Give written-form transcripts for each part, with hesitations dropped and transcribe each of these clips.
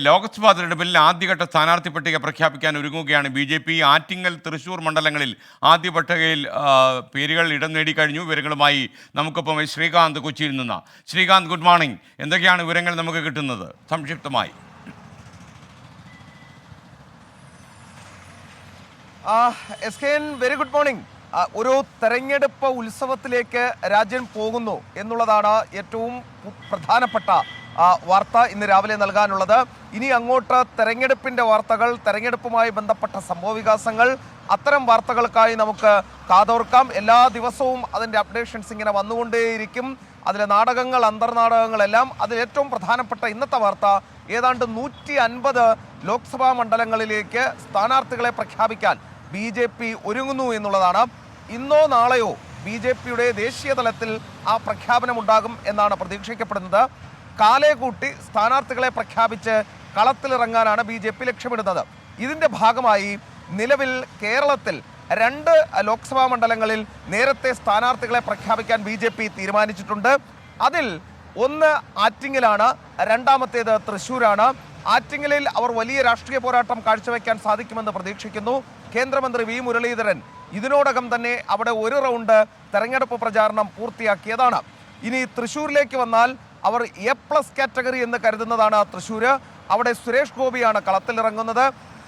ലോക്സഭാ തെരഞ്ഞെടുപ്പിൽ ആദ്യഘട്ട സ്ഥാനാർത്ഥി പട്ടിക പ്രഖ്യാപിക്കാൻ ഒരുങ്ങുകയാണ് ബി. ആറ്റിങ്ങൽ, തൃശൂർ മണ്ഡലങ്ങളിൽ ആദ്യ പട്ടികയിൽ പേരുകൾ ഇടം നേടിക്കഴിഞ്ഞു. വിവരങ്ങളുമായി നമുക്കൊപ്പം ശ്രീകാന്ത് കൊച്ചിയിൽ നിന്ന്. Sreekanth, good morning. എന്തൊക്കെയാണ് വിവരങ്ങൾ നമുക്ക് കിട്ടുന്നത് സംക്ഷിപ്തമായി? Very good morning. ഒരു തെരഞ്ഞെടുപ്പ് ഉത്സവത്തിലേക്ക് രാജ്യം പോകുന്നു എന്നുള്ളതാണ് ഏറ്റവും പ്രധാനപ്പെട്ട വാർത്ത ഇന്ന് രാവിലെ നൽകാനുള്ളത്. ഇനി അങ്ങോട്ട് തെരഞ്ഞെടുപ്പിന്റെ വാർത്തകൾ, തെരഞ്ഞെടുപ്പുമായി ബന്ധപ്പെട്ട സംഭവവികാസങ്ങൾ, അത്തരം വാർത്തകൾക്കായി നമുക്ക് കാതോർക്കാം. എല്ലാ ദിവസവും അതിൻ്റെ അപ്ഡേഷൻസ് ഇങ്ങനെ വന്നുകൊണ്ടേയിരിക്കും. അതിലെ നാടകങ്ങൾ, അന്തർനാടകങ്ങളെല്ലാം. അതിൽ ഏറ്റവും പ്രധാനപ്പെട്ട ഇന്നത്തെ വാർത്ത ഏതാണ്ട് 150 ലോക്സഭാ മണ്ഡലങ്ങളിലേക്ക് സ്ഥാനാർത്ഥികളെ പ്രഖ്യാപിക്കാൻ BJP ഒരുങ്ങുന്നു എന്നുള്ളതാണ്. ഇന്നോ നാളെയോ BJPയുടെ ദേശീയ തലത്തിൽ ആ പ്രഖ്യാപനമുണ്ടാകും എന്നാണ് പ്രതീക്ഷിക്കപ്പെടുന്നത്. കാലേ കൂട്ടി സ്ഥാനാർത്ഥികളെ പ്രഖ്യാപിച്ച് കളത്തിലിറങ്ങാനാണ് BJP ലക്ഷ്യമിടുന്നത്. ഇതിൻ്റെ ഭാഗമായി നിലവിൽ കേരളത്തിൽ 2 ലോക്സഭാ മണ്ഡലങ്ങളിൽ നേരത്തെ സ്ഥാനാർത്ഥികളെ പ്രഖ്യാപിക്കാൻ BJP തീരുമാനിച്ചിട്ടുണ്ട്. അതിൽ ഒന്ന് ആറ്റിങ്ങലാണ്, രണ്ടാമത്തേത് തൃശ്ശൂരാണ്. ആറ്റിങ്ങലിൽ അവർ വലിയ രാഷ്ട്രീയ പോരാട്ടം കാഴ്ചവെക്കാൻ സാധിക്കുമെന്ന് പ്രതീക്ഷിക്കുന്നു. കേന്ദ്രമന്ത്രി V. മുരളീധരൻ ഇതിനോടകം തന്നെ അവിടെ ഒരു റൗണ്ട് തെരഞ്ഞെടുപ്പ് പ്രചാരണം പൂർത്തിയാക്കിയതാണ്. ഇനി തൃശ്ശൂരിലേക്ക് വന്നാൽ അവർ A+ കാറ്റഗറി എന്ന് കരുതുന്നതാണ് തൃശ്ശൂര്. അവിടെ സുരേഷ് ഗോപിയാണ് കളത്തിലിറങ്ങുന്നത്.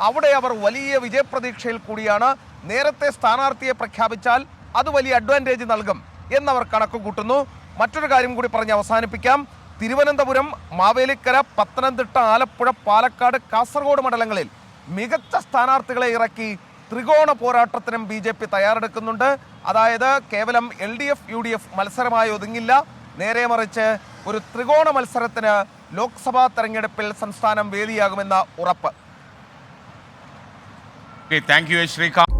അവിടെ അവർ വലിയ വിജയപ്രതീക്ഷയിൽ കൂടിയാണ്. നേരത്തെ സ്ഥാനാർത്ഥിയെ പ്രഖ്യാപിച്ചാൽ അത് വലിയ അഡ്വാൻറ്റേജ് നൽകും എന്നവർ കണക്ക് കൂട്ടുന്നു. മറ്റൊരു കാര്യം കൂടി പറഞ്ഞ് അവസാനിപ്പിക്കാം. തിരുവനന്തപുരം, മാവേലിക്കര, പത്തനംതിട്ട, ആലപ്പുഴ, പാലക്കാട്, കാസർഗോഡ് മണ്ഡലങ്ങളിൽ മികച്ച സ്ഥാനാർത്ഥികളെ ഇറക്കി ത്രികോണ പോരാട്ടത്തിനും BJP തയ്യാറെടുക്കുന്നുണ്ട്. അതായത് കേവലം LDF UDF മത്സരമായി ഒതുങ്ങില്ല, നേരെ മറിച്ച് ഒരു ത്രികോണ മത്സരത്തിന് ലോക്സഭാ തെരഞ്ഞെടുപ്പിൽ സംസ്ഥാനം വേദിയാകുമെന്ന ഉറപ്പ്. Thank you Srikanth.